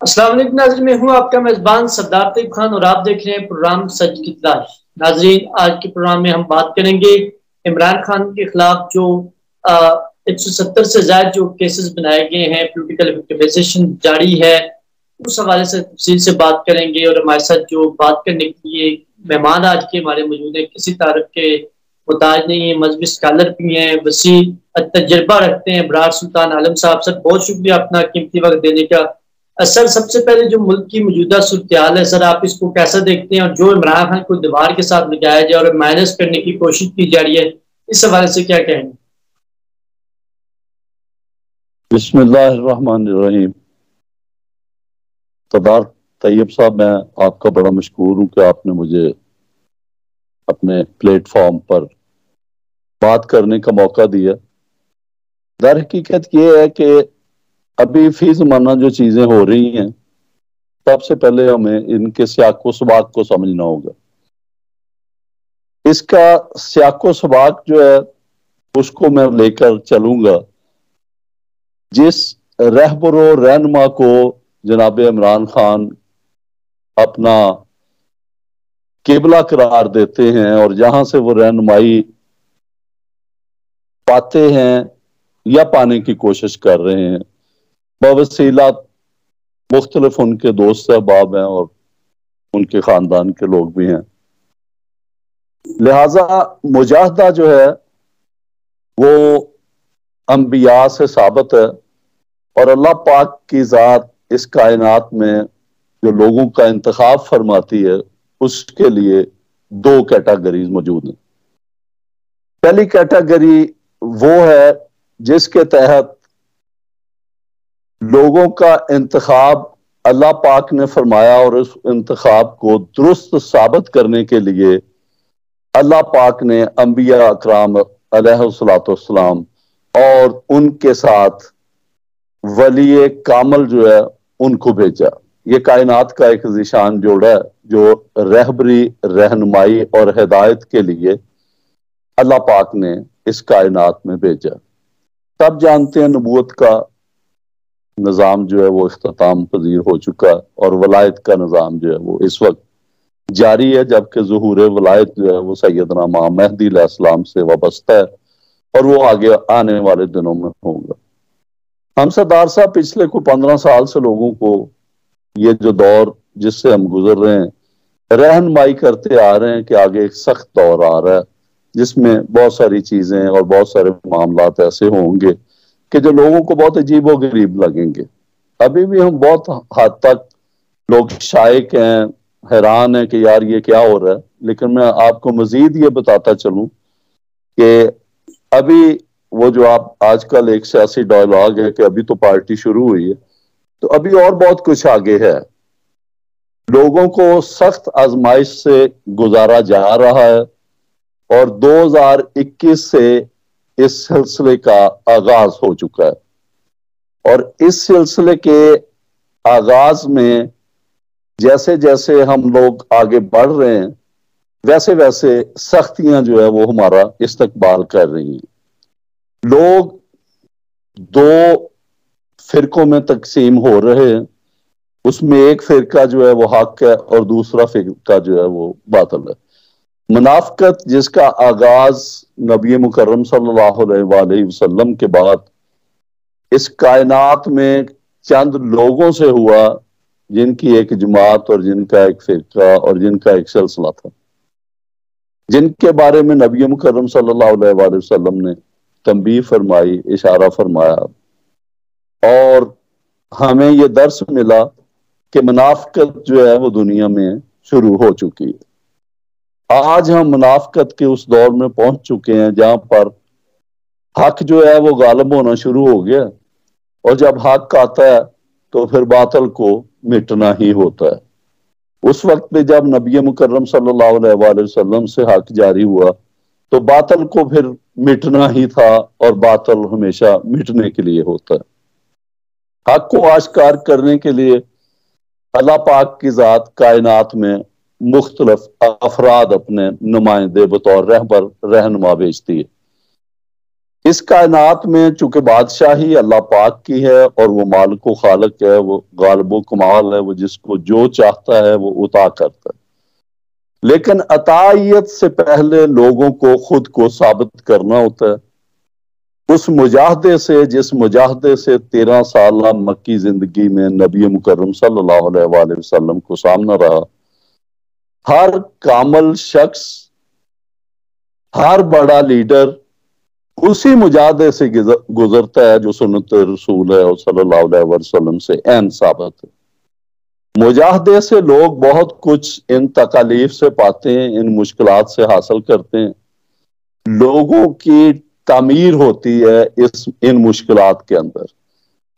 السلام علیکم ناظرین، میں ہوں آپ کا میزبان سردار طیب خان اور آپ دیکھ رہے ہیں پروگرام سچ کی تلاش۔ ناظرین، آج کے پروگرام میں ہم بات کریں گے عمران خان کے خلاف جو 170 سے زائد جو کیسز بنائے گئے ہیں، پولیٹیکل وکٹمائزیشن جاری ہے، اس حوالے سے تفصیل سے بات کریں گے۔ اور ہمارے ساتھ جو بات کرنے کے لیے مہمان آج کے ہمارے موجود ہیں، کسی تعارف کے محتاج نہیں ہیں، مذہبی اسکالر بھی ہیں، وسیع تجربہ رکھتے ہیں، برار سلطان عالم صاحب۔ سر بہت شکریہ اپنا قیمتی وقت دینے کا۔ سر سب سے پہلے جو ملک کی موجودہ صورتحال ہے، سر آپ اس کو کیسا دیکھتے ہیں، اور جو عمران خان کو دیوار کے ساتھ لگایا جائے اور مائنس کرنے کی کوشش کی جا رہی ہے، اس حوالے سے کیا کہیں گے؟ بسم اللہ الرحمن الرحیم۔ سردار طیب صاحب، میں آپ کا بڑا مشکور ہوں کہ آپ نے مجھے اپنے پلیٹ فارم پر بات کرنے کا موقع دیا۔ در حقیقت یہ ہے کہ ابھی فی زمانہ جو چیزیں ہو رہی ہیں، سب سے پہلے ہمیں ان کے سیاق و سباق کو سمجھنا ہوگا۔ اس کا سیاق و سباق جو ہے اس کو میں لے کر چلوں گا۔ جس رہبر و رہنما کو جناب عمران خان اپنا قبلہ قرار دیتے ہیں اور جہاں سے وہ رہنمائی پاتے ہیں یا پانے کی کوشش کر رہے ہیں، بوسیلہ مختلف ان کے دوست احباب ہیں اور ان کے خاندان کے لوگ بھی ہیں، لہذا مجاہدہ جو ہے وہ انبیاء سے ثابت ہے، اور اللہ پاک کی ذات اس کائنات میں جو لوگوں کا انتخاب فرماتی ہے اس کے لیے دو کیٹیگریز موجود ہیں۔ پہلی کیٹیگری وہ ہے جس کے تحت لوگوں کا انتخاب اللہ پاک نے فرمایا، اور اس انتخاب کو درست ثابت کرنے کے لیے اللہ پاک نے انبیاء اکرام علیہ الصلوۃ والسلام اور ان کے ساتھ ولی کامل جو ہے ان کو بھیجا۔ یہ کائنات کا ایک ذیشان جوڑا ہے جو رہبری، رہنمائی اور ہدایت کے لیے اللہ پاک نے اس کائنات میں بھیجا۔ سب جانتے ہیں نبوت کا نظام جو ہے وہ اختتام پذیر ہو چکا، اور ولایت کا نظام جو ہے وہ اس وقت جاری ہے، جبکہ ظہور ولایت جو ہے وہ سیدنا امام مہدی علیہ السلام سے وابستہ ہے، اور وہ آگے آنے والے دنوں میں ہوگا۔ ہم سردار صاحب پچھلے کو 15 سال سے لوگوں کو یہ جو دور جس سے ہم گزر رہے ہیں رہنمائی کرتے آ رہے ہیں کہ آگے ایک سخت دور آ رہا ہے جس میں بہت ساری چیزیں اور بہت سارے معاملات ایسے ہوں گے کہ جو لوگوں کو بہت عجیب و غریب لگیں گے۔ ابھی بھی ہم بہت حد تک لوگ شائق ہیں، حیران ہیں کہ یار یہ کیا ہو رہا ہے، لیکن میں آپ کو مزید یہ بتاتا چلوں کہ ابھی وہ جو آپ آج کل ایک سیاسی ڈائلاگ ہے کہ ابھی تو پارٹی شروع ہوئی ہے، تو ابھی اور بہت کچھ آگے ہے۔ لوگوں کو سخت آزمائش سے گزارا جا رہا ہے، اور 2021 سے اس سلسلے کا آغاز ہو چکا ہے، اور اس سلسلے کے آغاز میں جیسے جیسے ہم لوگ آگے بڑھ رہے ہیں ویسے ویسے سختیاں جو ہے وہ ہمارا استقبال کر رہی ہیں۔ لوگ دو فرقوں میں تقسیم ہو رہے ہیں، اس میں ایک فرقہ جو ہے وہ حق ہے اور دوسرا فرقہ جو ہے وہ باطل ہے۔ منافقت جس کا آغاز نبی مکرم صلی اللہ علیہ وآلہ وسلم کے بعد اس کائنات میں چند لوگوں سے ہوا، جن کی ایک جماعت اور جن کا ایک فرقہ اور جن کا ایک سلسلہ تھا، جن کے بارے میں نبی مکرم صلی اللہ علیہ وآلہ وسلم نے تنبیہ فرمائی، اشارہ فرمایا، اور ہمیں یہ درس ملا کہ منافقت جو ہے وہ دنیا میں شروع ہو چکی ہے۔ آج ہم منافقت کے اس دور میں پہنچ چکے ہیں جہاں پر حق جو ہے وہ غالب ہونا شروع ہو گیا، اور جب حق آتا ہے تو پھر باطل کو مٹنا ہی ہوتا ہے۔ اس وقت پہ جب نبی مکرم صلی اللہ علیہ وآلہ وسلم سے حق جاری ہوا تو باطل کو پھر مٹنا ہی تھا، اور باطل ہمیشہ مٹنے کے لیے ہوتا ہے۔ حق کو آشکار کرنے کے لیے اللہ پاک کی ذات کائنات میں مختلف افراد اپنے نمائندے بطور رہبر رہنما بھیجتی ہے۔ اس کائنات میں چونکہ بادشاہی اللہ پاک کی ہے اور وہ مالک و خالق ہے، وہ غالب و کمال ہے، وہ جس کو جو چاہتا ہے وہ عطا کرتا ہے، لیکن عطائیت سے پہلے لوگوں کو خود کو ثابت کرنا ہوتا ہے۔ اس مجاہدے سے، جس مجاہدے سے 13 سالہ مکی زندگی میں نبی مکرم صلی اللہ علیہ وآلہ وسلم کو سامنا رہا، ہر کامل شخص، ہر بڑا لیڈر اسی مجاہدے سے گزرتا ہے جو سنت رسول ہے صلی اللہ علیہ وسلم سے عین ثابت ہے۔ مجاہدے سے لوگ بہت کچھ ان تکالیف سے پاتے ہیں، ان مشکلات سے حاصل کرتے ہیں، لوگوں کی تعمیر ہوتی ہے ان مشکلات کے اندر،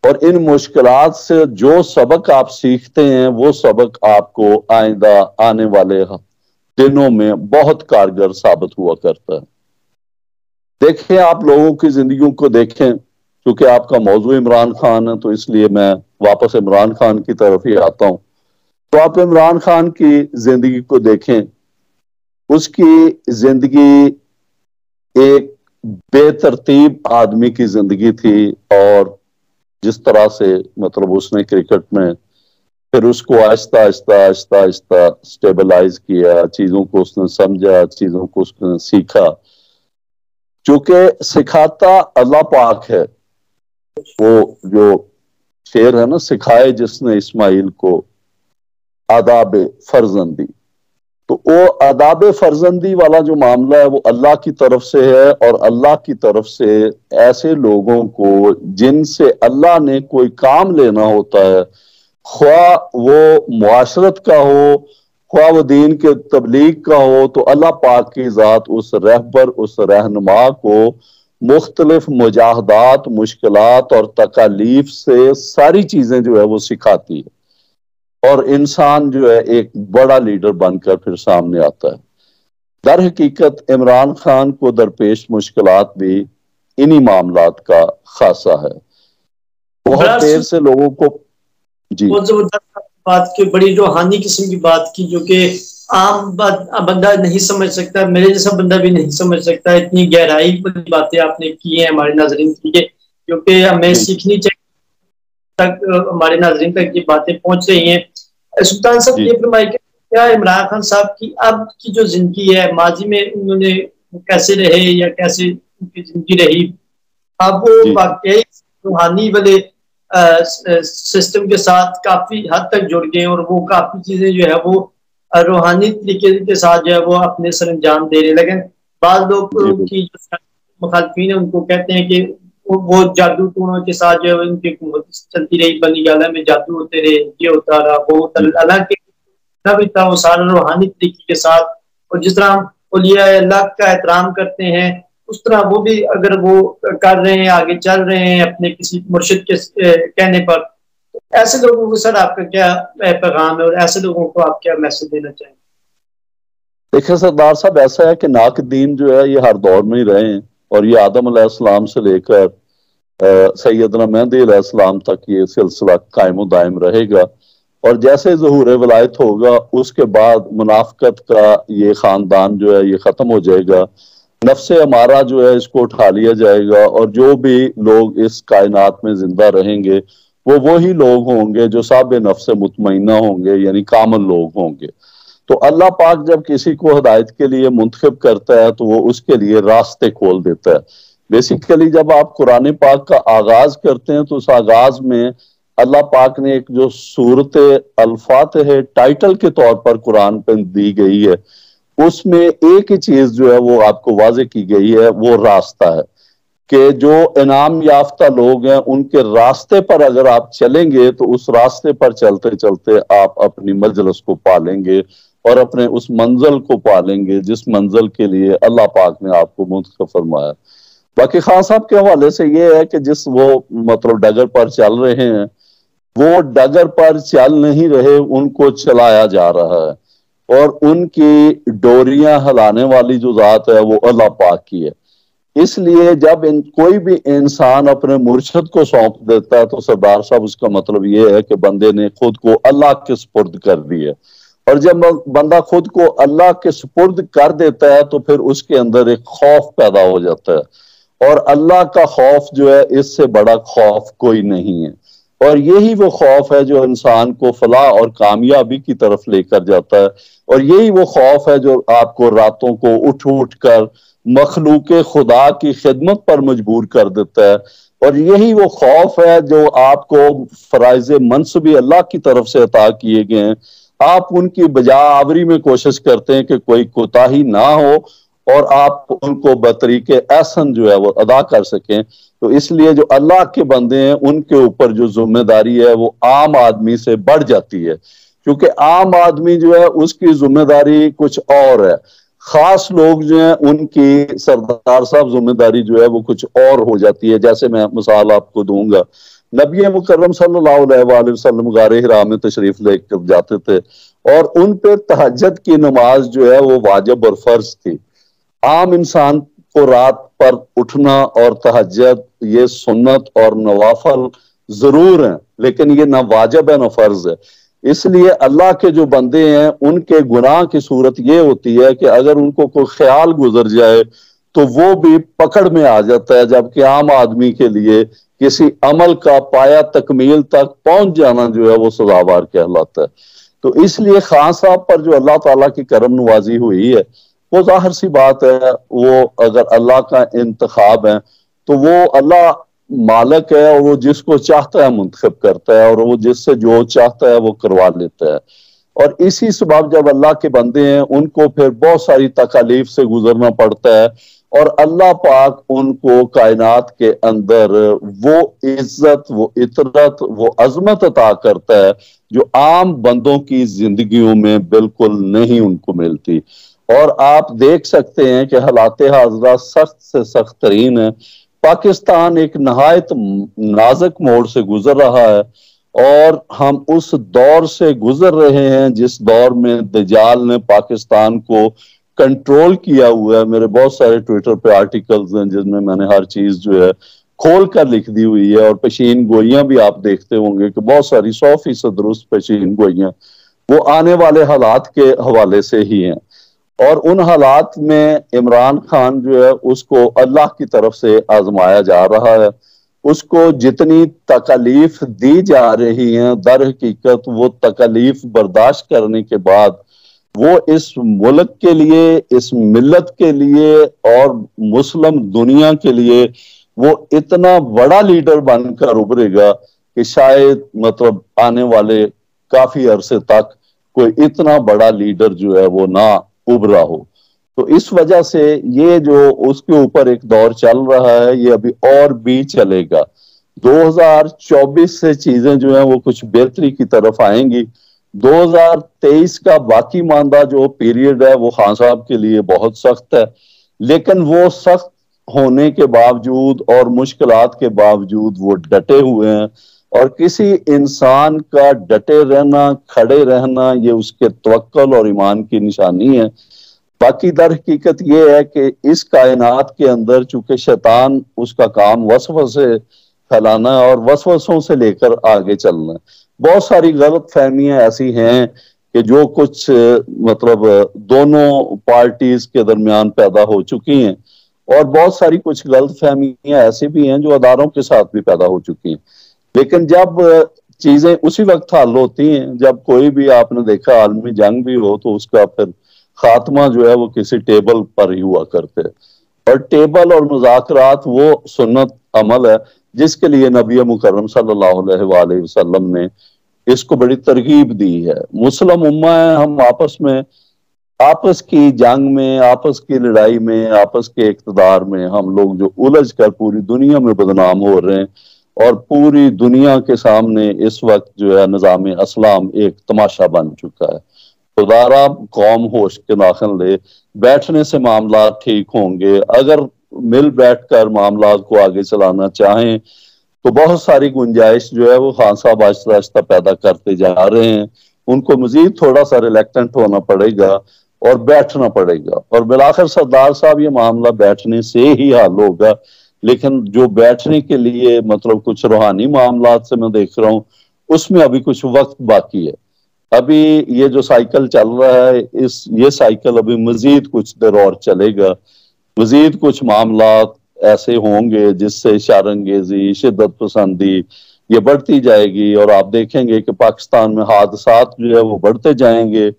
اور ان مشکلات سے جو سبق آپ سیکھتے ہیں وہ سبق آپ کو آئندہ آنے والے دنوں میں بہت کارگر ثابت ہوا کرتا ہے۔ دیکھیں، آپ لوگوں کی زندگیوں کو دیکھیں، کیونکہ آپ کا موضوع عمران خان ہے تو اس لیے میں واپس عمران خان کی طرف ہی آتا ہوں۔ تو آپ عمران خان کی زندگی کو دیکھیں، اس کی زندگی ایک بے ترتیب آدمی کی زندگی تھی، اور جس طرح سے مطلب اس نے کرکٹ میں پھر اس کو آہستہ آہستہ آہستہ آہستہ سٹیبلائز کیا، چیزوں کو اس نے سمجھا، چیزوں کو اس نے سیکھا، چونکہ سکھاتا اللہ پاک ہے۔ وہ جو شعر ہے نا، سکھائے جس نے اسماعیل کو آداب فرزندی، تو وہ آداب فرزندی والا جو معاملہ ہے وہ اللہ کی طرف سے ہے، اور اللہ کی طرف سے ایسے لوگوں کو جن سے اللہ نے کوئی کام لینا ہوتا ہے، خواہ وہ معاشرت کا ہو، خواہ وہ دین کے تبلیغ کا ہو، تو اللہ پاک کی ذات اس رہبر، اس رہنما کو مختلف مجاہدات، مشکلات اور تکالیف سے ساری چیزیں جو ہے وہ سکھاتی ہے، اور انسان جو ہے ایک بڑا لیڈر بن کر پھر سامنے آتا ہے۔ در حقیقت عمران خان کو درپیش مشکلات بھی انہی معاملات کا خاصہ ہے۔ بہت دیر سے لوگوں کو بہت زبردست بات کی، بڑی روحانی قسم کی بات کی، جو کہ عام بندہ نہیں سمجھ سکتا، میرے جیسا بندہ بھی نہیں سمجھ سکتا۔ اتنی گہرائی والی باتیں آپ نے کی ہیں ہمارے ناظرین کے لیے، جو کہ ہمیں سیکھنی چاہیے، تک ہمارے ناظرین تک یہ باتیں پہنچ رہی ہیں۔ سلطان صاحب یہ فرمائے کہ کیا عمران خان صاحب کی اب کی جو زندگی ہے، ماضی میں انہوں نے کیسے رہے یا کیسے ان کی زندگی رہی، اب وہ واقعی روحانی والے سسٹم کے ساتھ کافی حد تک جڑ گئے، اور وہ کافی چیزیں جو ہے وہ روحانی طریقے کے ساتھ جو ہے وہ اپنے سر انجام دے رہے، لیکن بعض لوگ کی جو مخالفین ہیں ان کو کہتے ہیں کہ وہ جادو ٹونوں کے ساتھ جو ہے ان کی حکومت چلتی رہی، بنی گالہ میں جادو ہوتے رہے، یہ ہوتا رہا، وہ ہوتا رہا، حالانکہ بھی تھا وہ سارا روحانی طریقے کے ساتھ۔ اور جس طرح ہم اولیاء اللہ کا احترام کرتے ہیں، اس طرح وہ بھی اگر وہ کر رہے ہیں، آگے چل رہے ہیں اپنے کسی مرشد کے کہنے پر، ایسے لوگوں کو سر آپ کا کیا پیغام ہے، اور ایسے لوگوں کو آپ کیا میسج دینا چاہیں؟ دیکھیں سردار صاحب، ایسا ہے کہ ناقدین جو ہے یہ ہر دور میں ہی رہے ہیں، اور یہ آدم علیہ السلام سے لے کر سیدنا مہدی علیہ السلام تک یہ سلسلہ قائم و دائم رہے گا، اور جیسے ظہور ولایت ہوگا اس کے بعد منافقت کا یہ خاندان جو ہے یہ ختم ہو جائے گا، نفس ہمارا جو ہے اس کو اٹھا لیا جائے گا، اور جو بھی لوگ اس کائنات میں زندہ رہیں گے وہ وہی لوگ ہوں گے جو صاحب نفس مطمئنہ ہوں گے، یعنی کامل لوگ ہوں گے۔ تو اللہ پاک جب کسی کو ہدایت کے لیے منتخب کرتا ہے تو وہ اس کے لیے راستے کھول دیتا ہے۔ بیسیکلی جب آپ قرآن پاک کا آغاز کرتے ہیں تو اس آغاز میں اللہ پاک نے ایک جو سورت الفاتحہ ٹائٹل کے طور پر قرآن پہ دی گئی ہے، اس میں ایک ہی چیز جو ہے وہ آپ کو واضح کی گئی ہے، وہ راستہ ہے کہ جو انعام یافتہ لوگ ہیں ان کے راستے پر اگر آپ چلیں گے تو اس راستے پر چلتے چلتے آپ اپنی مجلس کو پالیں گے اور اپنے اس منزل کو پالیں گے جس منزل کے لیے اللہ پاک نے آپ کو منتخب فرمایا۔ باقی خان صاحب کے حوالے سے یہ ہے کہ جس وہ مطلب ڈگر پر چل رہے ہیں، وہ ڈگر پر چل نہیں رہے، ان کو چلایا جا رہا ہے، اور ان کی ڈوریاں ہلانے والی جو ذات ہے وہ اللہ پاک کی ہے۔ اس لیے جب کوئی بھی انسان اپنے مرشد کو سونپ دیتا ہے تو سردار صاحب اس کا مطلب یہ ہے کہ بندے نے خود کو اللہ کے سپرد کر دی ہے، اور جب بندہ خود کو اللہ کے سپرد کر دیتا ہے تو پھر اس کے اندر ایک خوف پیدا ہو جاتا ہے، اور اللہ کا خوف جو ہے اس سے بڑا خوف کوئی نہیں ہے، اور یہی وہ خوف ہے جو انسان کو فلاح اور کامیابی کی طرف لے کر جاتا ہے، اور یہی وہ خوف ہے جو آپ کو راتوں کو اٹھ اٹھ کر مخلوق خدا کی خدمت پر مجبور کر دیتا ہے، اور یہی وہ خوف ہے جو آپ کو فرائض منصبی اللہ کی طرف سے عطا کیے گئے ہیں، آپ ان کی بجا آوری میں کوشش کرتے ہیں کہ کوئی کوتاہی نہ ہو اور آپ ان کو بطریق احسن جو ہے وہ ادا کر سکیں۔ تو اس لیے جو اللہ کے بندے ہیں ان کے اوپر جو ذمہ داری ہے وہ عام آدمی سے بڑھ جاتی ہے، کیونکہ عام آدمی جو ہے اس کی ذمہ داری کچھ اور ہے، خاص لوگ جو ہیں ان کی سردار صاحب ذمہ داری جو ہے وہ کچھ اور ہو جاتی ہے۔ جیسے میں مثال آپ کو دوں گا، نبی مکرم صلی اللہ علیہ وآلہ وسلم غار حرا میں تشریف لے کر جاتے تھے، اور ان پہ تہجد کی نماز جو ہے وہ واجب اور فرض تھی۔ عام انسان کو رات پر اٹھنا اور تہجد یہ سنت اور نوافل ضرور ہیں، لیکن یہ نہ واجب ہے نہ فرض ہے۔ اس لیے اللہ کے جو بندے ہیں ان کے گناہ کی صورت یہ ہوتی ہے کہ اگر ان کو کوئی خیال گزر جائے تو وہ بھی پکڑ میں آ جاتا ہے، جبکہ عام آدمی کے لیے کسی عمل کا پایا تکمیل تک پہنچ جانا جو ہے وہ سزاوار کہلاتا ہے۔ تو اس لیے خان صاحب پر جو اللہ تعالیٰ کی کرم نوازی ہوئی ہے وہ ظاہر سی بات ہے، وہ اگر اللہ کا انتخاب ہے تو وہ اللہ مالک ہے، اور وہ جس کو چاہتا ہے منتخب کرتا ہے، اور وہ جس سے جو چاہتا ہے وہ کروا لیتا ہے۔ اور اسی سبب جب اللہ کے بندے ہیں ان کو پھر بہت ساری تکالیف سے گزرنا پڑتا ہے، اور اللہ پاک ان کو کائنات کے اندر وہ عزت، وہ عطرت، وہ عظمت عطا کرتا ہے جو عام بندوں کی زندگیوں میں بالکل نہیں ان کو ملتی۔ اور آپ دیکھ سکتے ہیں کہ حالات حاضرہ سخت سے سخت ترین ہے۔ پاکستان ایک نہایت نازک موڑ سے گزر رہا ہے، اور ہم اس دور سے گزر رہے ہیں جس دور میں دجال نے پاکستان کو کنٹرول کیا ہوا ہے۔ میرے بہت سارے ٹویٹر پہ آرٹیکلز ہیں جن میں نے ہر چیز جو ہے کھول کر لکھ دی ہوئی ہے، اور پیشین گوئیاں بھی آپ دیکھتے ہوں گے کہ بہت ساری 100% درست پیشین گوئیاں وہ آنے والے حالات کے حوالے سے ہی ہیں۔ اور ان حالات میں عمران خان جو ہے اس کو اللہ کی طرف سے آزمایا جا رہا ہے، اس کو جتنی تکالیف دی جا رہی ہیں در حقیقت وہ تکالیف برداشت کرنے کے بعد وہ اس ملک کے لیے، اس ملت کے لیے اور مسلم دنیا کے لیے وہ اتنا بڑا لیڈر بن کر ابھرے گا کہ شاید مطلب آنے والے کافی عرصے تک کوئی اتنا بڑا لیڈر جو ہے وہ نہ ابھرا ہو۔ تو اس وجہ سے یہ جو اس کے اوپر ایک دور چل رہا ہے یہ ابھی اور بھی چلے گا۔ 2024 سے چیزیں جو ہیں وہ کچھ بہتری کی طرف آئیں گی۔ 2023 کا باقی ماندہ جو پیریڈ ہے وہ خان صاحب کے لیے بہت سخت ہے، لیکن وہ سخت ہونے کے باوجود اور مشکلات کے باوجود وہ ڈٹے ہوئے ہیں، اور کسی انسان کا ڈٹے رہنا، کھڑے رہنا یہ اس کے توکل اور ایمان کی نشانی ہے۔ باقی در حقیقت یہ ہے کہ اس کائنات کے اندر چونکہ شیطان اس کا کام وسوسے پھیلانا ہے اور وسوسوں سے لے کر آگے چلنا ہے۔ بہت ساری غلط فہمیاں ایسی ہیں کہ جو کچھ مطلب دونوں پارٹیز کے درمیان پیدا ہو چکی ہیں، اور بہت ساری کچھ غلط فہمیاں ایسی بھی ہیں جو اداروں کے ساتھ بھی پیدا ہو چکی ہیں۔ لیکن جب چیزیں اسی وقت حل ہوتی ہیں جب کوئی بھی، آپ نے دیکھا عالمی جنگ بھی ہو تو اس کا پھر خاتمہ جو ہے وہ کسی ٹیبل پر ہی ہوا کرتے ہیں، اور ٹیبل اور مذاکرات وہ سنت عمل ہے جس کے لیے نبی مکرم صلی اللہ علیہ وآلہ وسلم نے اس کو بڑی ترغیب دی ہے۔ مسلم امہ ہے، ہم آپس کی جنگ میں، آپس کی لڑائی میں، آپس کے اقتدار میں ہم لوگ جو الجھ کر پوری دنیا میں بدنام ہو رہے ہیں، اور پوری دنیا کے سامنے اس وقت جو ہے نظام اسلام ایک تماشا بن چکا ہے۔ خدارا قوم ہوش کے ناخن لے، بیٹھنے سے معاملات ٹھیک ہوں گے۔ اگر مل بیٹھ کر معاملات کو آگے چلانا چاہیں تو بہت ساری گنجائش جو ہے وہ خان صاحب آہستہ آہستہ پیدا کرتے جا رہے ہیں۔ ان کو مزید تھوڑا سا ریلیکٹنٹ ہونا پڑے گا اور بیٹھنا پڑے گا، اور بالآخر سردار صاحب یہ معاملہ بیٹھنے سے ہی حل ہوگا۔ لیکن جو بیٹھنے کے لیے مطلب کچھ روحانی معاملات سے میں دیکھ رہا ہوں اس میں ابھی کچھ وقت باقی ہے۔ ابھی یہ جو سائیکل چل رہا ہے یہ سائیکل ابھی مزید کچھ دیر اور چلے گا، مزید کچھ معاملات ایسے ہوں گے جس سے شرانگیزی، شدت پسندی یہ بڑھتی جائے گی، اور آپ دیکھیں گے کہ پاکستان میں حادثات جو ہے وہ بڑھتے جائیں گے،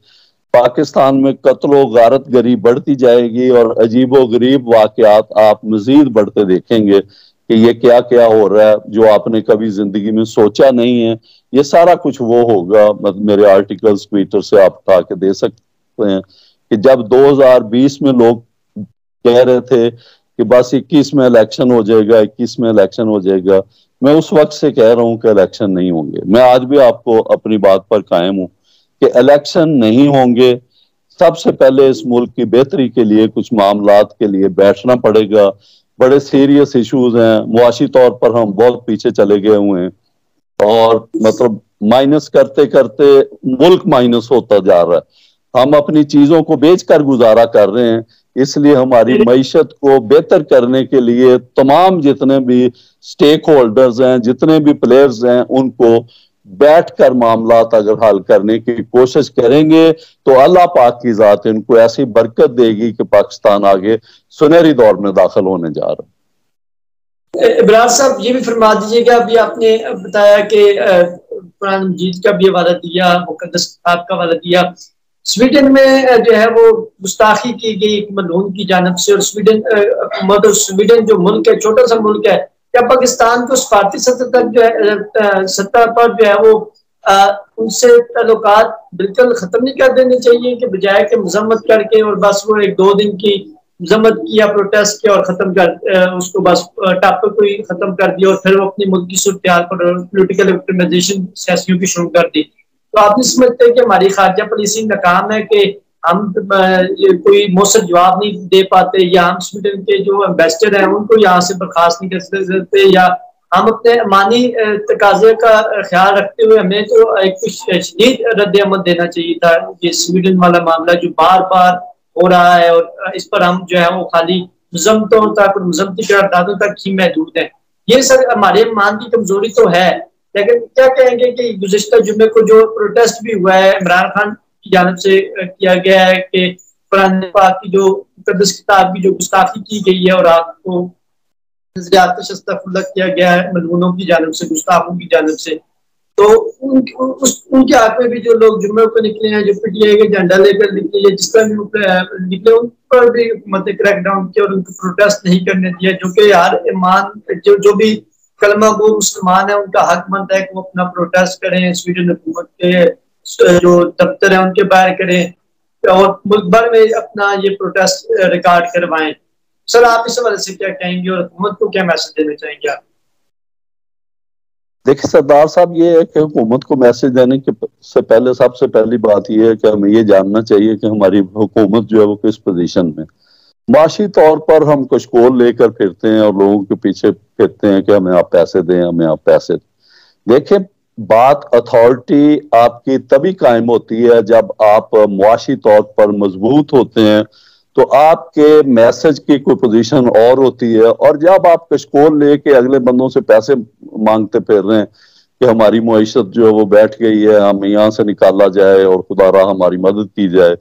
پاکستان میں قتل و غارت گری بڑھتی جائے گی، اور عجیب و غریب واقعات آپ مزید بڑھتے دیکھیں گے کہ یہ کیا کیا ہو رہا ہے جو آپ نے کبھی زندگی میں سوچا نہیں ہے۔ یہ سارا کچھ وہ ہوگا، میرے آرٹیکلز ٹویٹر سے آپ اٹھا کے دے سکتے ہیں کہ جب 2020 میں لوگ کہہ رہے تھے کہ بس 21 میں الیکشن ہو جائے گا، 21 میں الیکشن ہو جائے گا، میں اس وقت سے کہہ رہا ہوں کہ الیکشن نہیں ہوں گے۔ میں آج بھی آپ کو اپنی بات پر قائم ہوں کہ الیکشن نہیں ہوں گے۔ سب سے پہلے اس ملک کی بہتری کے لیے کچھ معاملات کے لیے بیٹھنا پڑے گا، بڑے سیریس ایشوز ہیں، معاشی طور پر ہم بہت پیچھے چلے گئے ہوئے ہیں، اور مائنس کرتے کرتے ملک مائنس ہوتا جا رہا ہے۔ ہم اپنی چیزوں کو بیچ کر گزارا کر رہے ہیں، اس لیے ہماری معیشت کو بہتر کرنے کے لیے تمام جتنے بھی سٹیک ہولڈرز ہیں، جتنے بھی پلیئرز ہیں، ان کو بیٹھ کر معاملات اگر حل کرنے کی کوشش کریں گے تو اللہ پاک کی ذات ان کو ایسی برکت دے گی کہ پاکستان آگے سنہری دور میں داخل ہونے جا رہا ہے۔ ابراز صاحب یہ بھی فرما دیجیے گا، ابھی آپ نے بتایا کہ قرآن مجید کا بھی حوالہ دیا، مقدس کتاب کا حوالہ دیا، سویڈن میں جو ہے وہ گستاخی کی گئی ایک ملعون کی جانب سے، اور سویڈن حکومت اور سویڈن جو ملک ہے، چھوٹا سا ملک ہے، کیا پاکستان کو سفارتی سطح تک جو ہے سطح پر جو ہے وہ ان سے تعلقات بالکل ختم نہیں کر دینے چاہیے، کہ بجائے کہ مذمت کر کے اور بس وہ ایک دو دن کی مذمت کیا، پروٹیسٹ کیا اور ختم کر اس کو بس ٹاپک کو ہی ختم کر دیا، اور پھر وہ اپنی ملک کی صورتحال پر پولیٹیکل وکٹمائزیشن سیاسیوں کی شروع کر دی؟ تو آپ نہیں سمجھتے کہ ہماری خارجہ پالیسنگ ناکام ہے کہ ہم کوئی مؤثر جواب نہیں دے پاتے، یا ہم سویڈن کے جو ایمبیسڈر ہیں ان کو یہاں سے برخاست نہیں کر سکتے، یا ہم اپنے امانی تقاضے کا خیال رکھتے ہوئے ہمیں تو ایک شدید رد عمل دینا چاہیے تھا؟ یہ سویڈن والا معاملہ جو بار بار ہو رہا ہے، اور اس پر ہم جو ہے وہ خالی مذمتوں تک اور مذمتی قراردادوں تک ہی محدود ہیں، یہ سر ہمارے ایمان کی کمزوری تو ہے۔ لیکن کیا کہیں گے کہ گزشتہ جمعے کو جو پروٹیسٹ بھی ہوا ہے عمران خان کی جانب سے کیا گیا ہے کہ قرآن پاک کی جو مقدس کتاب کی جو گستاخی کی گئی ہے، اور آپ کو نظریات استغفر کیا گیا ہے ملعونوں کی جانب سے، گستاخوں کی جانب سے، تو ان کے حق میں بھی جو لوگ جمعے کو نکلے ہیں، جو پی ٹی آئی کا جھنڈا لے کر نکلے ہیں، جس طرح بھی نکلے، ان پر بھی حکومت نے کریک ڈاؤن کیا اور ان کو پروٹیسٹ نہیں کرنے دیا، جو کہ یار ایمان جو بھی کلمہ گو مسلمان ہیں ان کا حق بنتا ہے کہ وہ اپنا پروٹیسٹ کریں، سویڈن حکومت کے جو دفتر ہیں ان کے باہر کریں، اور ملک بھر میں اپنا یہ پروٹیسٹ ریکارڈ کروائیں۔ سر آپ اس حوالے سے کیا کہیں گے، اور حکومت کو کیا میسج دینا چاہیں گے آپ؟ دیکھیں سردار صاحب، یہ ہے کہ حکومت کو میسج دینے کے سے پہلے سب سے پہلی بات یہ ہے کہ ہمیں یہ جاننا چاہیے کہ ہماری حکومت جو ہے وہ کس پوزیشن میں۔ معاشی طور پر ہم کشکول لے کر پھرتے ہیں اور لوگوں کے پیچھے پھرتے ہیں کہ ہمیں آپ پیسے دیں، ہمیں آپ پیسے دیں۔ دیکھیں، بات اتھارٹی آپ کی تبھی قائم ہوتی ہے جب آپ معاشی طور پر مضبوط ہوتے ہیں، تو آپ کے میسج کی کوئی پوزیشن اور ہوتی ہے، اور جب آپ کشکول لے کے اگلے بندوں سے پیسے مانگتے پھر رہے ہیں کہ ہماری معیشت جو ہے وہ بیٹھ گئی ہے، ہم یہاں سے نکالا جائے اور خدا را ہماری مدد کی جائے،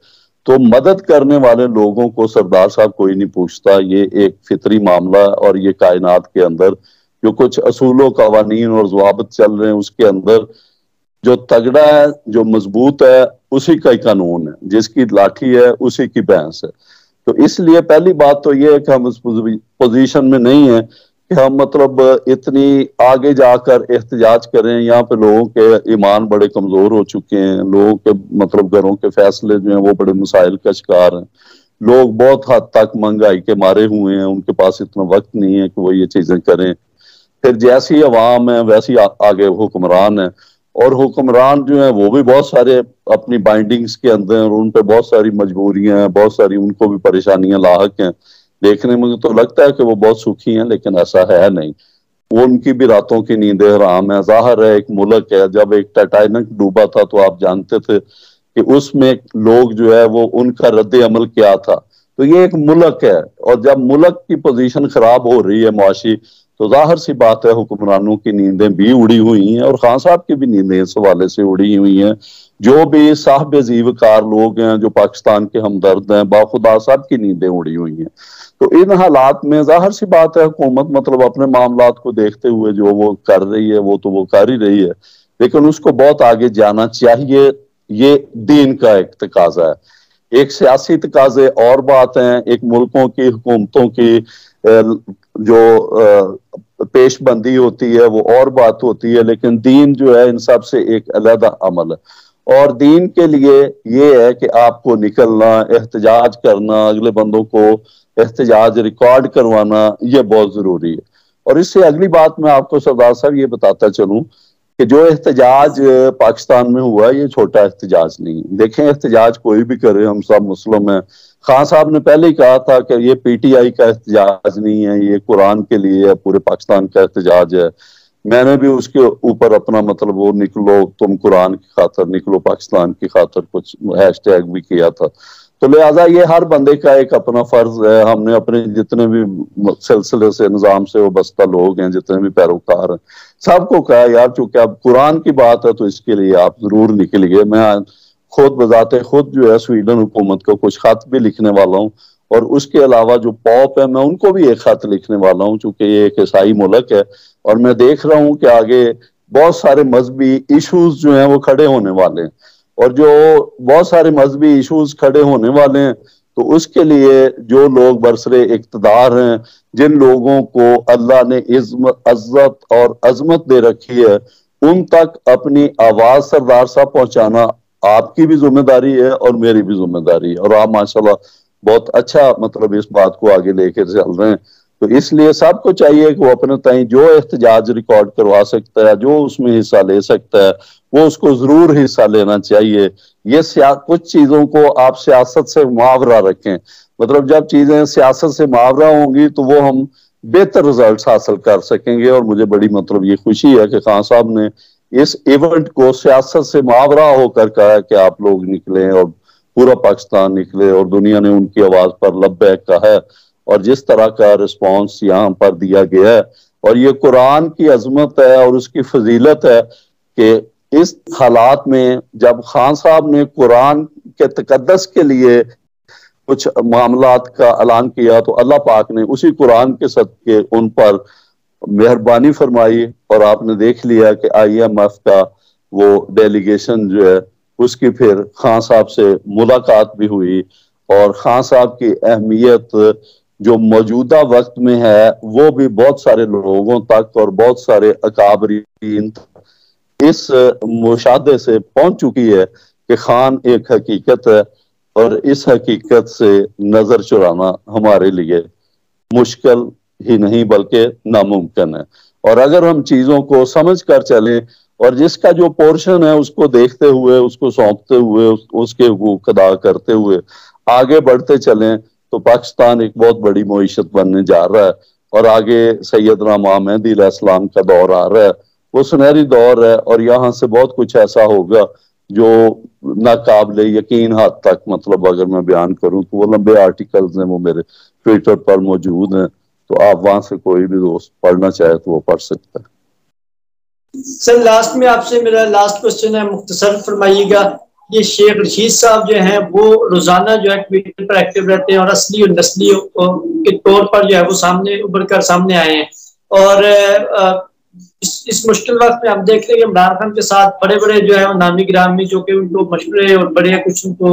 تو مدد کرنے والے لوگوں کو سردار صاحب کوئی نہیں پوچھتا۔ یہ ایک فطری معاملہ ہے، اور یہ کائنات کے اندر جو کچھ اصول و قوانین اور ضوابط چل رہے ہیں اس کے اندر جو تگڑا ہے، جو مضبوط ہے، اسی کا ہی قانون ہے، جس کی لاٹھی ہے اسی کی بھینس ہے۔ تو اس لیے پہلی بات تو یہ ہے کہ ہم اس پوزیشن میں نہیں ہیں کہ ہم اتنی آگے جا کر احتجاج کریں۔ یہاں پہ لوگوں کے ایمان بڑے کمزور ہو چکے ہیں، لوگوں کے گھروں کے فیصلے جو ہیں وہ بڑے مسائل کا شکار ہیں، لوگ بہت حد تک مہنگائی کے مارے ہوئے ہیں، ان کے پاس اتنا وقت نہیں ہے کہ وہ یہ چیزیں کریں۔ پھر جیسی عوام ہے ویسی آگے حکمران ہیں، اور حکمران جو ہیں وہ بھی بہت سارے اپنی بائنڈنگز کے اندر ہیں، اور ان پہ بہت ساری مجبوریاں ہیں، بہت ساری ان کو بھی پریشانیاں لاحق ہیں۔ دیکھنے میں تو لگتا ہے کہ وہ بہت سکھی ہیں، لیکن ایسا ہے نہیں، وہ ان کی بھی راتوں کی نیندیں حرام ہے۔ ظاہر ہے ایک ملک ہے، جب ایک ٹائٹینک ڈوبا تھا تو آپ جانتے تھے کہ اس میں لوگ جو ہے وہ ان کا رد عمل کیا تھا۔ تو یہ ایک ملک ہے، اور جب ملک کی پوزیشن خراب ہو رہی ہے معاشی، تو ظاہر سی بات ہے حکمرانوں کی نیندیں بھی اڑی ہوئی ہیں، اور خان صاحب کی بھی نیندیں اس حوالے سے اڑی ہوئی ہیں۔ جو بھی صاحب زیوکار لوگ ہیں، جو پاکستان کے ہمدرد ہیں، باخدا صاحب کی نیندیں اڑی ہوئی ہیں۔ تو ان حالات میں ظاہر سی بات ہے حکومت مطلب اپنے معاملات کو دیکھتے ہوئے جو وہ کر رہی ہے وہ تو وہ کر ہی رہی ہے، لیکن اس کو بہت آگے جانا چاہیے، یہ دین کا ایک تقاضا ہے۔ ایک سیاسی تقاضے اور بات ہیں، ایک ملکوں کی حکومتوں کی جو پیش بندی ہوتی ہے وہ اور بات ہوتی ہے، لیکن دین جو ہے ان سب سے ایک علیحدہ عمل ہے۔ اور دین کے لیے یہ ہے کہ آپ کو نکلنا، احتجاج کرنا، اگلے بندوں کو احتجاج ریکارڈ کروانا، یہ بہت ضروری ہے۔ اور اس سے اگلی بات میں آپ کو سردار صاحب یہ بتاتا چلوں کہ جو احتجاج پاکستان میں ہوا یہ چھوٹا احتجاج نہیں۔ دیکھیں احتجاج کوئی بھی کرے، ہم سب مسلم ہیں۔ خان صاحب نے پہلے ہی کہا تھا کہ یہ پی ٹی آئی کا احتجاج نہیں ہے، یہ قرآن کے لیے ہے، پورے پاکستان کا احتجاج ہے۔ میں نے بھی اس کے اوپر اپنا مطلب وہ نکلو تم قرآن کی خاطر، نکلو پاکستان کی خاطر کچھ ہیش ٹیگ بھی کیا تھا۔ تو لہٰذا یہ ہر بندے کا ایک اپنا فرض ہے۔ ہم نے اپنے جتنے بھی سلسلے سے نظام سے وابستہ لوگ ہیں، جتنے بھی پیروکار ہیں، سب کو کہا یار چونکہ اب قرآن کی بات ہے تو اس کے لیے آپ ضرور نکلیے۔ میں خود بذات خود جو ہے سویڈن حکومت کو کچھ خط بھی لکھنے والا ہوں، اور اس کے علاوہ جو پوپ ہے میں ان کو بھی ایک خط لکھنے والا ہوں، چونکہ یہ ایک عیسائی ملک ہے اور میں دیکھ رہا ہوں کہ آگے بہت سارے مذہبی ایشوز جو ہیں وہ کھڑے ہونے والے ہیں، اور جو بہت سارے مذہبی ایشوز کھڑے ہونے والے ہیں تو اس کے لیے جو لوگ برسرے اقتدار ہیں، جن لوگوں کو اللہ نے عزت اور عظمت دے رکھی ہے، ان تک اپنی آواز سردار صاحب پہنچانا آپ کی بھی ذمہ داری ہے اور میری بھی ذمہ داری ہے، اور آپ ماشاءاللہ بہت اچھا مطلب اس بات کو آگے لے کے چل رہے ہیں۔ تو اس لیے سب کو چاہیے کہ وہ اپنے تئیں جو احتجاج ریکارڈ کروا سکتا ہے، جو اس میں حصہ لے سکتا ہے، وہ اس کو ضرور حصہ لینا چاہیے۔ یہ کچھ چیزوں کو آپ سیاست سے محاورہ رکھیں، مطلب جب چیزیں سیاست سے محاورہ ہوں گی تو وہ ہم بہتر رزلٹس حاصل کر سکیں گے۔ اور مجھے بڑی مطلب یہ خوشی ہے کہ خان صاحب نے اس ایونٹ کو سیاست سے محاورہ ہو کر کہا کہ آپ لوگ نکلیں، اور پورا پاکستان نکلے، اور دنیا نے ان کی آواز پر لبیک کہا ہے، اور جس طرح کا رسپانس یہاں پر دیا گیا ہے، اور یہ قرآن کی عظمت ہے اور اس کی فضیلت ہے کہ اس حالات میں جب خان صاحب نے قرآن کے تقدس کے لیے کچھ معاملات کا اعلان کیا تو اللہ پاک نے اسی قرآن کے صدقے ان پر مہربانی فرمائی، اور آپ نے دیکھ لیا کہ آئی ایم ایف کا وہ ڈیلیگیشن جو ہے اس کی پھر خان صاحب سے ملاقات بھی ہوئی، اور خان صاحب کی اہمیت جو موجودہ وقت میں ہے وہ بھی بہت سارے لوگوں تک اور بہت سارے اکابرین اس مشاہدے سے پہنچ چکی ہے کہ خان ایک حقیقت ہے، اور اس حقیقت سے نظر چرانا ہمارے لیے مشکل ہی نہیں بلکہ ناممکن ہے۔ اور اگر ہم چیزوں کو سمجھ کر چلیں اور جس کا جو پورشن ہے اس کو دیکھتے ہوئے، اس کو سونپتے ہوئے، اس کے حقوق ادا کرتے ہوئے آگے بڑھتے چلیں تو پاکستان ایک بہت بڑی معیشت بننے جا رہا ہے، اور آگے سیدنا امام مہدی علیہ السلام کا دور آ رہا ہے، وہ سنہری دور ہے، اور یہاں سے بہت کچھ ایسا ہوگا جو ناقابل یقین حد تک مطلب اگر میں بیان کروں تو وہ لمبے آرٹیکلز ہیں، وہ میرے ٹویٹر پر موجود ہیں، تو آپ وہاں سے کوئی بھی دوست پڑھنا چاہے تو وہ پڑھ سکتا ہے۔ سر لاسٹ میں آپ سے میرا لاسٹ کوسچن ہے، مختصر فرمائیے گا، یہ شیخ رشید صاحب جو ہیں وہ روزانہ جو ہے ٹویٹر پر ایکٹیو رہتے ہیں اور اصلی اور نسلی کے طور پر جو ہے وہ سامنے ابھر کر سامنے آئے ہیں، اور اس مشکل وقت میں ہم دیکھ رہے ہیں کہ عمران خان کے ساتھ بڑے بڑے جو ہے نامی گرامی جو کہ ان کو مشورے اور بڑے کچھ ان کو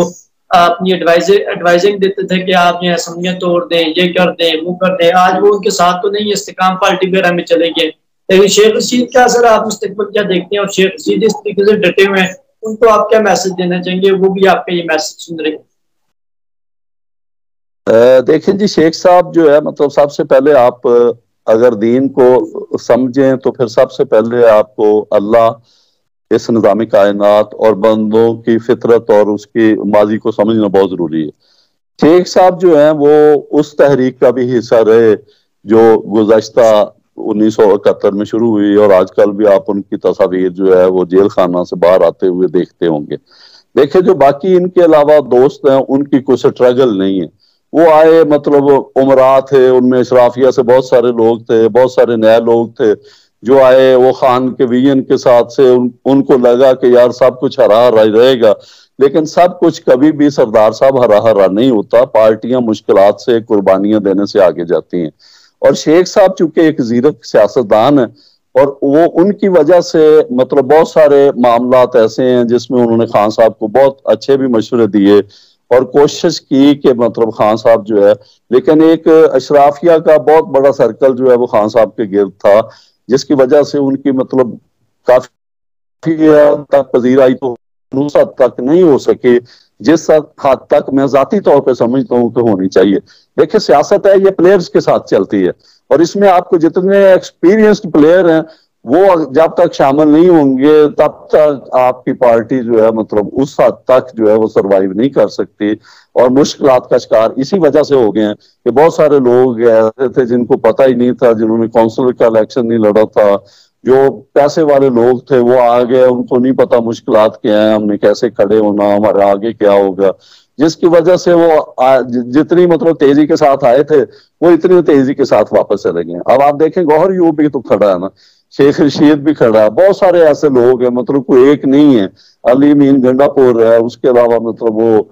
اپنی ایڈوائزنگ دیتے تھے کہ آپ جو ہے اسمبلیاں توڑ دیں، یہ کر دیں، وہ کر دیں، آج وہ ان کے ساتھ تو نہیں، استحکام پارٹی وغیرہ میں چلے گئے، لیکن شیخ رشید کا اثر آپ مستقبل کیا دیکھتے ہیں، اور شیخ رشید اس طریقے سے ڈٹے ہوئے ہیں، ان کو آپ کیا میسج دینا چاہیں گے، وہ بھی آپ کا یہ میسج سن رہے ہیں؟ دیکھیں جی، شیخ صاحب جو ہے مطلب سب سے پہلے آپ اگر دین کو سمجھیں تو پھر سب سے پہلے آپ کو اللہ، اس نظام کائنات اور بندوں کی فطرت اور اس کی ماضی کو سمجھنا بہت ضروری ہے۔ شیخ صاحب جو ہیں وہ اس تحریک کا بھی حصہ رہے جو گزشتہ 1971 میں شروع ہوئی، اور آج کل بھی آپ ان کی تصاویر جو ہے وہ جیل خانہ سے باہر آتے ہوئے دیکھتے ہوں گے۔ دیکھیں جو باقی ان کے علاوہ دوست ہیں ان کی کوئی سٹرگل نہیں ہے، وہ آئے مطلب عمرا تھے، ان میں اشرافیہ سے بہت سارے لوگ تھے، بہت سارے نئے لوگ تھے جو آئے، وہ خان کے ویژن کے ساتھ سے ان کو لگا کہ یار سب کچھ ہرا رہے گا، لیکن سب کچھ کبھی بھی سردار صاحب ہرا ہرا نہیں ہوتا. پارٹیاں مشکلات سے قربانیاں دینے سے آگے جاتی ہیں, اور شیخ صاحب چونکہ ایک زیرک سیاستدان ہیں, اور وہ ان کی وجہ سے مطلب بہت سارے معاملات ایسے ہیں جس میں انہوں نے خان صاحب کو بہت اچھے بھی مشورے دیے اور کوشش کی کہ مطلب خان صاحب جو ہے, لیکن ایک اشرافیہ کا بہت بڑا سرکل جو ہے وہ خان صاحب کے گرد تھا, جس کی وجہ سے ان کی مطلب کافی تک پذیرائی تو اس حد تک نہیں ہو سکے جس حد تک میں ذاتی طور پہ سمجھتا ہوں کہ ہونی چاہیے. دیکھیں سیاست ہے, یہ پلیئرز کے ساتھ چلتی ہے, اور اس میں آپ کو جتنے ایکسپیرینسڈ پلیئر ہیں وہ جب تک شامل نہیں ہوں گے تب تک آپ کی پارٹی جو ہے مطلب اس حد تک جو ہے وہ سروائیو نہیں کر سکتی, اور مشکلات کا شکار اسی وجہ سے ہو گئے ہیں کہ بہت سارے لوگ ایسے تھے جن کو پتہ ہی نہیں تھا, جنہوں نے کونسلر کا الیکشن نہیں لڑا تھا, جو پیسے والے لوگ تھے وہ آ گئے, ان کو نہیں پتا مشکلات کیا ہیں, ہم نے کیسے کھڑے ہونا, ہمارا آگے کیا ہوگا, جس کی وجہ سے وہ جتنی مطلب تیزی کے ساتھ آئے تھے وہ اتنی تیزی کے ساتھ واپس چلے گئے. اب آپ دیکھیں گوہر یو بھی تو کھڑا ہے نا, شیخ رشید بھی کھڑا ہے, بہت سارے ایسے لوگ ہیں, مطلب کوئی ایک نہیں ہے, علی مین گنڈا پور ہے, اس کے علاوہ مطلب وہ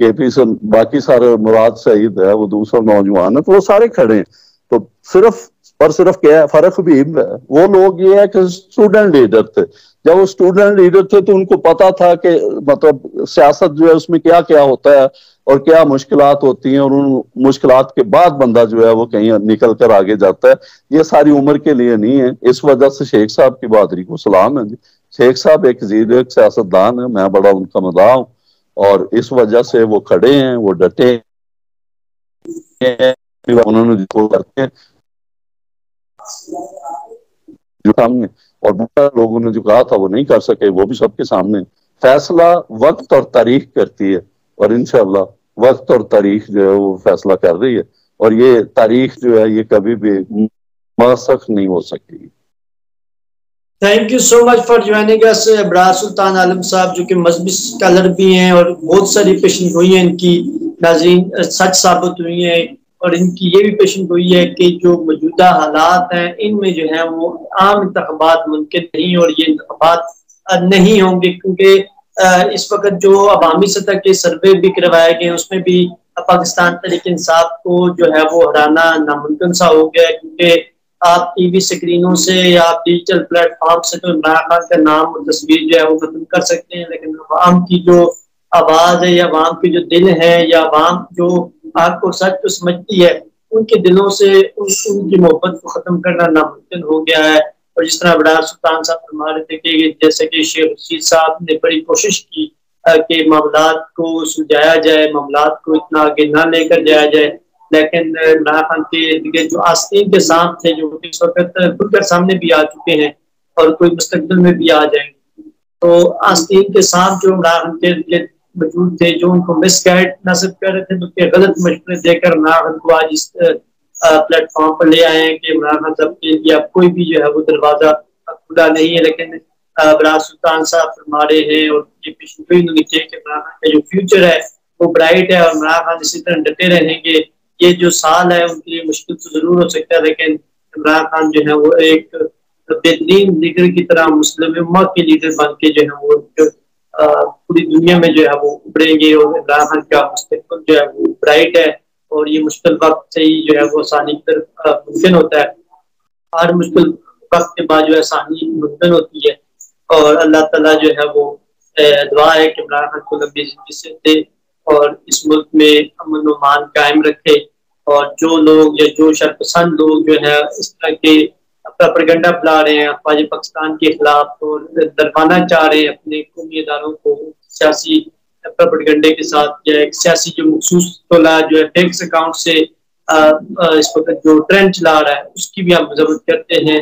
کے پی سے باقی سارے مراد سعید ہے, وہ دوسرا نوجوان ہے, تو وہ سارے کھڑے ہیں. تو صرف اور صرف کیا ہے فرق بھی ہے, وہ لوگ یہ ہے کہ اسٹوڈنٹ لیڈر تھے, جب وہ اسٹوڈنٹ لیڈر تھے تو ان کو پتا تھا کہ مطلب سیاست جو ہے اس میں کیا کیا ہوتا ہے اور کیا مشکلات ہوتی ہیں, اور ان مشکلات کے بعد بندہ جو ہے وہ کہیں نکل کر آگے جاتا ہے. یہ ساری عمر کے لیے نہیں ہے, اس وجہ سے شیخ صاحب کی بہادری کو سلام ہے جی. شیخ صاحب ایک ایک سیاستدان ہے, میں بڑا ان کا مداح ہوں, اور اس وجہ سے وہ کھڑے ہیں, وہ ڈٹے ہیں, انہوں نے جو کرتے ہیں جو سامنے, اور بہت لوگوں نے جو کہا تھا وہ نہیں کر سکے, وہ بھی سب کے سامنے. فیصلہ وقت اور تاریخ کرتی ہے, اور انشاءاللہ وقت اور تاریخ جو ہے وہ فیصلہ کر رہی ہے, اور یہ تاریخ جو ہے یہ کبھی بھی منسوخ نہیں ہو سکتی. Thank you so much for joining اس ابرار سلطان عالم صاحب, جو کہ مذہبی اسکالر بھی ہیں, اور بہت ساری پیشن گوئی ہیں ان کی ناظرین سچ ثابت ہوئی ہیں, اور ان کی یہ بھی پیشن گوئی ہے کہ جو موجودہ حالات ہیں ان میں جو ہے وہ عام انتخابات ممکن نہیں, اور یہ انتخابات نہیں ہوں گے, کیونکہ اس وقت جو عوامی سطح کے سروے بھی کروائے گئے اس میں بھی پاکستان تحریک انصاف کو جو ہے وہ ہرانا ناممکن سا ہو گیا ہے, کیونکہ آپ ٹی وی سکرینوں سے یا آپ ڈیجیٹل پلیٹ فارم سے تو عمران خان کا نام اور تصویر جو ہے وہ ختم کر سکتے ہیں, لیکن عوام کی جو آواز ہے یا عوام کے جو دل ہے یا عوام جو آپ کو سچ کو سمجھتی ہے, ان کے دلوں سے ان کی محبت کو ختم کرنا ناممکن ہو گیا ہے. اور جس طرح ابرار سلطان صاحب فرما رہے تھے کہ جیسے کہ شیخ رشید صاحب نے بڑی کوشش کی کہ معاملات کو سلجھایا جائے, معاملات کو اتنا آگے نہ لے کر جایا جائے, لیکن عمران خان کے جو آستین کے سانپ تھے جو اس وقت کھل کر سامنے بھی آ چکے ہیں اور کوئی مستقبل میں بھی آ جائیں گے, تو آستین کے سانپ جو عمران خان کے موجود تھے, جو ان کو مس گائیڈ نہ صرف کر رہے تھے بلکہ غلط مشورے دے کر عمران خان کو آج اس پلیٹ فارم پر لے آئے ہیں کہ عمران خان صاحب کے لیے اب کوئی بھی جو ہے وہ دروازہ کھلا نہیں ہے. لیکن ابرار سلطان صاحب فرما رہے ہیں اور یہ پیشن گوئی انہوں نے کی کہ عمران خان کا جو فیوچر ہے وہ برائٹ ہے, اور عمران خان اسی طرح ڈٹے رہیں گے. یہ جو سال ہے ان کے لیے مشکل تو ضرور ہو سکتا ہے, لیکن عمران خان جو ہے وہ ایک بہترین لیڈر کی طرح مسلم امت کے لیڈر بن کے جو ہے وہ پوری دنیا میں جو ہے وہ ابھریں گے, اور عمران خان کا مستقبل جو ہے وہ برائٹ ہے, اور یہ مشکل وقت سے ہی جو ہے وہ آسانی کی طرف ممکن ہوتا ہے. ہر مشکل وقت کے بعد جو ہے آسانی ممکن ہوتی ہے, اور اللہ تعالیٰ جو ہے وہ دعا ہے کہ عمران خان کو لمبی زندگی سے دے اور اس ملک میں امن و امان قائم رکھے, اور جو لوگ یا جو شرپسند لوگ جو ہے اس طرح کے پروپیگنڈا پھیلا رہے ہیں افواج پاکستان کے خلاف, اور دربانا چاہ رہے ہیں اپنے قومی اداروں کو سیاسی پروپیگنڈے کے ساتھ, یا ایک سیاسی جو مخصوص تولا جو ہے بینک اکاؤنٹ سے اس وقت جو ٹرینڈ چلا رہا ہے اس کی بھی ہم مذمت کرتے ہیں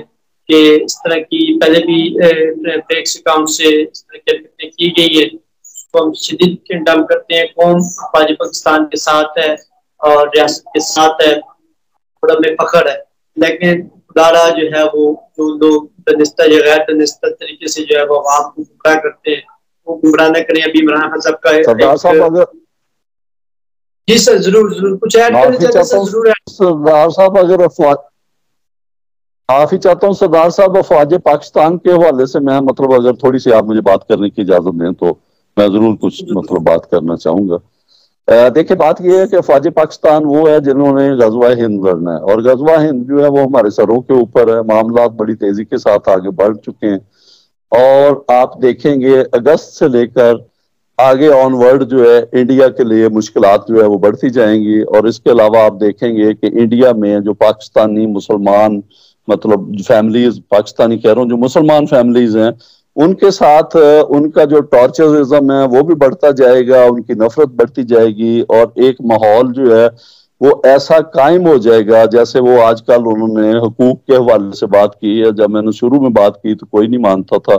کہ اس طرح کی پہلے بھی بینک اکاؤنٹ سے اس طرح کی حرکتیں کی گئی ہے, اس کو ہم شدید کنڈم کرتے ہیں. قوم افواج پاکستان کے ساتھ ہے اور ریاست کے ساتھ ہے, بڑا میں فخر ہے, لیکن خدارا جو ہے وہ جو لوگ دنستہ یا غیر دنستہ طریقے سے جو ہے وہ عوام کو گمراہ کرتے ہیں وہ گمراہ نہ کریں. ابھی عمران خان صاحب کا جی سر ضرور کچھ ایڈ کرنا چاہتے ہیں سر, ضرور سردار صاحب اگر معافی چاہتا ہوں سردار صاحب, افواج پاکستان کے حوالے سے میں مطلب اگر تھوڑی سی آپ مجھے بات کرنے کی اجازت دیں تو میں ضرور کچھ مطلب بات کرنا چاہوں گا. دیکھیں بات یہ ہے کہ افواج پاکستان وہ ہے جنہوں نے غزوہ ہند لڑنا ہے، اور غزوہ ہند جو ہے وہ ہمارے سروں کے اوپر ہے. معاملات بڑی تیزی کے ساتھ آگے بڑھ چکے ہیں، اور آپ دیکھیں گے اگست سے لے کر آگے آن ورڈ جو ہے انڈیا کے لیے مشکلات جو ہے وہ بڑھتی جائیں گی. اور اس کے علاوہ آپ دیکھیں گے کہ انڈیا میں جو پاکستانی مسلمان مطلب فیملیز، پاکستانی کہہ رہا ہوں، جو مسلمان فیملیز ہیں، ان کے ساتھ ان کا جو ٹارچرزم ہے وہ بھی بڑھتا جائے گا، ان کی نفرت بڑھتی جائے گی، اور ایک ماحول جو ہے وہ ایسا قائم ہو جائے گا جیسے وہ آج کل انہوں نے حقوق کے حوالے سے بات کی ہے. جب میں نے شروع میں بات کی تو کوئی نہیں مانتا تھا،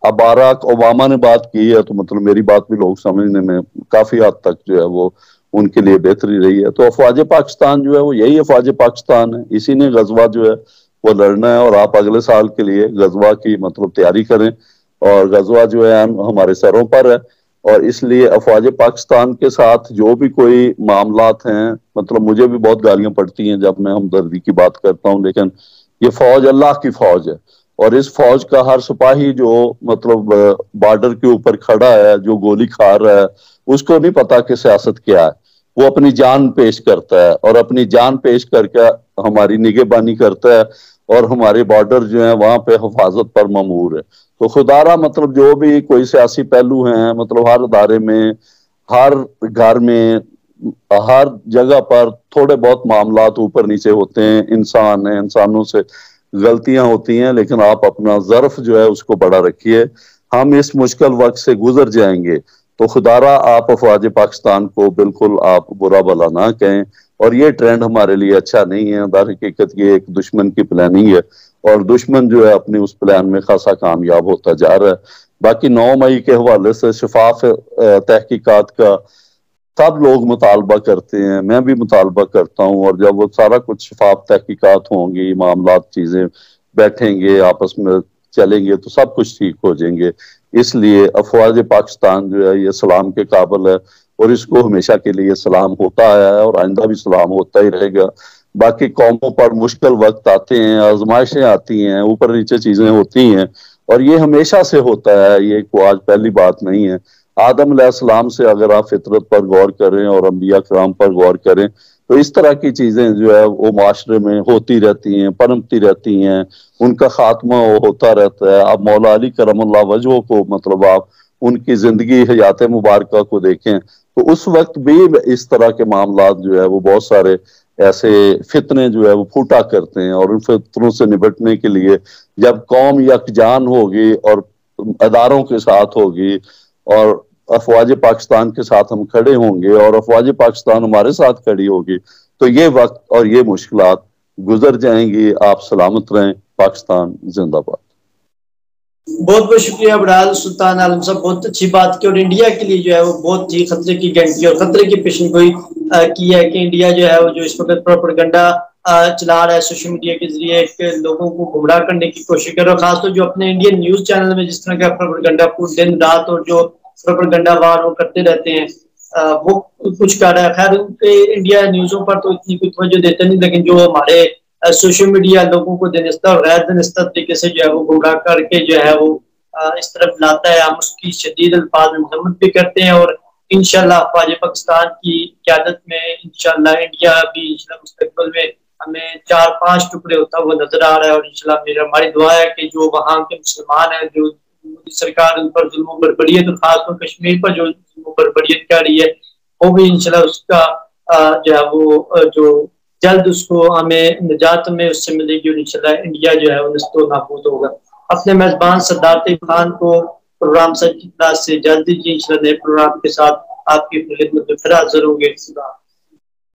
اب باراک اوباما نے بات کی ہے تو مطلب میری بات بھی لوگ سمجھنے میں کافی حد تک جو ہے وہ ان کے لیے بہتری رہی ہے. تو افواج پاکستان جو ہے وہ یہی افواج پاکستان ہے، اسی نے غزوہ جو ہے وہ لڑنا ہے. اور آپ اگلے سال کے لیے غزوہ کی مطلب تیاری کریں، اور غزوہ جو ہے ہمارے سروں پر ہے. اور اس لیے افواج پاکستان کے ساتھ جو بھی کوئی معاملات ہیں، مطلب مجھے بھی بہت گالیاں پڑتی ہیں جب میں ہمدردی کی بات کرتا ہوں، لیکن یہ فوج اللہ کی فوج ہے، اور اس فوج کا ہر سپاہی جو مطلب بارڈر کے اوپر کھڑا ہے، جو گولی کھا رہا ہے، اس کو نہیں پتا کہ سیاست کیا ہے. وہ اپنی جان پیش کرتا ہے، اور اپنی جان پیش کر کے ہماری نگہبانی کرتا ہے، اور ہمارے بارڈر جو ہیں وہاں پہ حفاظت پر مامور ہے. تو خدارہ مطلب جو بھی کوئی سیاسی پہلو ہیں، مطلب ہر ادارے میں، ہر گھر میں، ہر جگہ پر تھوڑے بہت معاملات اوپر نیچے ہوتے ہیں. انسان ہیں، انسانوں سے غلطیاں ہوتی ہیں، لیکن آپ اپنا ظرف جو ہے اس کو بڑا رکھیے. ہم اس مشکل وقت سے گزر جائیں گے. تو خدارہ آپ افواج پاکستان کو بالکل آپ برا بھلا نہ کہیں، اور یہ ٹرینڈ ہمارے لیے اچھا نہیں ہے. در حقیقت یہ ایک دشمن کی پلاننگ ہے، اور دشمن جو ہے اپنی اس پلان میں خاصا کامیاب ہوتا جا رہا ہے. باقی 9 مئی کے حوالے سے شفاف تحقیقات کا سب لوگ مطالبہ کرتے ہیں، میں بھی مطالبہ کرتا ہوں، اور جب وہ سارا کچھ شفاف تحقیقات ہوں گی، معاملات چیزیں بیٹھیں گے، آپس میں چلیں گے، تو سب کچھ ٹھیک ہو جائیں گے. اس لیے افواج پاکستان جو ہے یہ سلام کے قابل ہے، اور اس کو ہمیشہ کے لیے سلام ہوتا آیا ہے، اور آئندہ بھی سلام ہوتا ہی رہے گا. باقی قوموں پر مشکل وقت آتے ہیں، آزمائشیں آتی ہیں، اوپر نیچے چیزیں ہوتی ہیں، اور یہ ہمیشہ سے ہوتا ہے، یہ کوئی آج پہلی بات نہیں ہے. آدم علیہ السلام سے اگر آپ فطرت پر غور کریں اور انبیاء کرام پر غور کریں تو اس طرح کی چیزیں جو ہے وہ معاشرے میں ہوتی رہتی ہیں، پنپتی رہتی ہیں، ان کا خاتمہ ہوتا رہتا ہے. آپ مولا علی کرم اللہ وجہہ کو مطلب آپ ان کی زندگی حیات مبارکہ کو دیکھیں تو اس وقت بھی اس طرح کے معاملات جو ہے وہ بہت سارے ایسے فتنے جو ہے وہ پھوٹا کرتے ہیں. اور ان فتنوں سے نبٹنے کے لیے جب قوم یکجان ہوگی اور اداروں کے ساتھ ہوگی، اور افواج پاکستان کے ساتھ ہم کھڑے ہوں گے، اور افواج پاکستان ہمارے ساتھ کھڑی ہوگی، تو یہ وقت اور یہ مشکلات گزر جائیں گی. آپ سلامت رہیں. پاکستان زندہ باد. بہت بہت شکریہ بڑال سلطان عالم صاحب، بہت اچھی بات کی. اور انڈیا کے لیے جو ہے وہ بہت ہی خطرے کی گھنٹی اور خطرے کی پیشن گوئی کی ہے کہ انڈیا جو ہے وہ جو اس وقت پروپیگنڈا چلا رہا ہے سوشل میڈیا کے ذریعے، کہ لوگوں کو گمراہ کرنے کی کوشش کر رہا ہے، خاص طور جو اپنے انڈین نیوز چینل میں جس طرح کا پروپیگنڈا پورے دن رات اور جو پروپیگنڈا وار وہ کرتے رہتے ہیں وہ کچھ کر رہا ہے. خیر ان پہ انڈیا نیوزوں پر تو اتنی کوئی توجہ دیتے نہیں، لیکن جو ہمارے سوشل میڈیا لوگوں کو دنستہ اور غیر دنستہ طریقے سے جو ہے وہ گمراہ کر کے جو ہے وہ اس طرف لاتا ہے، ہم اس کی شدید الفاظ میں مذمت بھی کرتے ہیں. اور انشاءاللہ افواج پاکستان کی قیادت میں انشاءاللہ انڈیا بھی انشاءاللہ مستقبل میں ہمیں 4-5 ٹکڑے ہوتا ہوا نظر آ رہا ہے. اور انشاءاللہ ہماری دعا ہے کہ جو وہاں کے مسلمان ہیں، جو سرکار ان پر ظلم و بربریت، اور خاص طور کشمیر پر جو ظلم و بربریت کر رہی ہے، وہ بھی انشاءاللہ اس کا جو ہے وہ جو جلد اس کو ہمیں نجات میں اس سے ملے گی، اور انشاءاللہ انڈیا جو ہے وہ نست و نابود ہوگا. اپنے میزبان سردار طیب خان کو پروگرام سچ کی کلاس سے اجازت دیجیے. انشاءاللہ نئے پروگرام کے ساتھ آپ کی خدمت میں پھر حاضر ہوں گے.